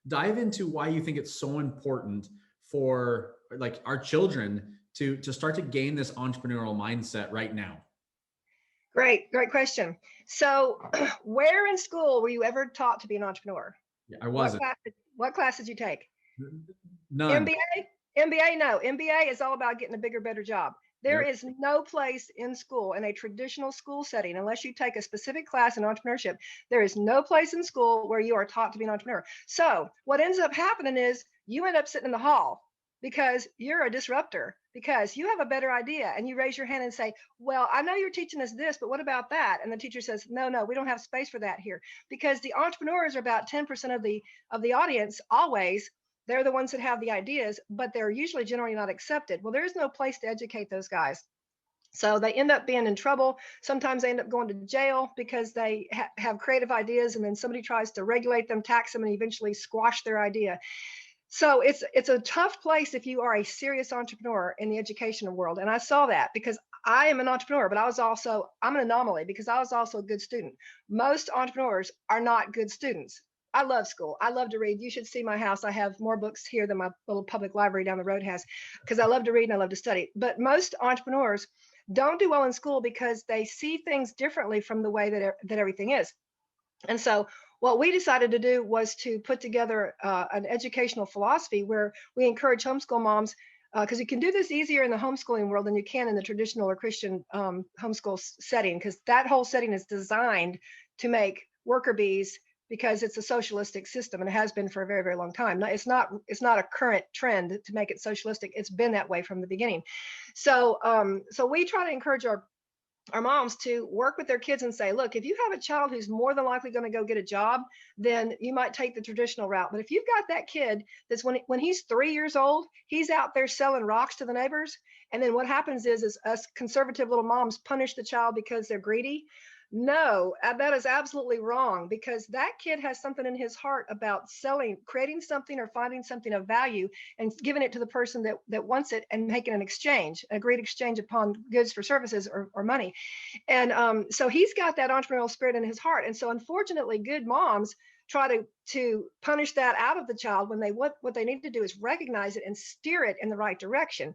dive into why you think it's so important for like our children to start to gain this entrepreneurial mindset right now. Great question. So, where in school were you ever taught to be an entrepreneur? Yeah, I What wasn't. class? What class did you take? None. MBA? MBA? No. MBA is all about getting a bigger, better job. There Yep. is no place in school, in a traditional school setting, unless you take a specific class in entrepreneurship, there is no place in school where you are taught to be an entrepreneur. So, what ends up happening is you end up sitting in the hall because you're a disruptor, because you have a better idea and you raise your hand and say, well, I know you're teaching us this, but what about that? And the teacher says, no, we don't have space for that here, because the entrepreneurs are about 10% of the audience always. They're the ones that have the ideas, but they're usually generally not accepted. Well, there's no place to educate those guys. So they end up being in trouble. Sometimes they end up going to jail because they have creative ideas, and then somebody tries to regulate them, tax them, and eventually squash their idea. So it's a tough place if you are a serious entrepreneur in the educational world. And I saw that because I am an entrepreneur, but I'm an anomaly because I was also a good student. Most entrepreneurs are not good students. I love school. I love to read. You should see my house. I have more books here than my little public library down the road has, because I love to read and I love to study. But most entrepreneurs don't do well in school because they see things differently from the way that everything is. And so what we decided to do was to put together an educational philosophy where we encourage homeschool moms, because you can do this easier in the homeschooling world than you can in the traditional or Christian homeschool setting, because that whole setting is designed to make worker bees, because it's a socialistic system and it has been for a very, very long time. It's not a current trend to make it socialistic. It's been that way from the beginning. So we try to encourage our moms to work with their kids and say, look, if you have a child who's more than likely going to go get a job, then you might take the traditional route. But if you've got that kid that's when he's 3 years old, he's out there selling rocks to the neighbors. And then what happens is us conservative little moms punish the child because they're greedy. No, that is absolutely wrong, because that kid has something in his heart about selling, creating something or finding something of value and giving it to the person that wants it, and making an exchange, a great exchange upon goods for services or money. And so he's got that entrepreneurial spirit in his heart. And so unfortunately, good moms try to punish that out of the child when what they need to do is recognize it and steer it in the right direction.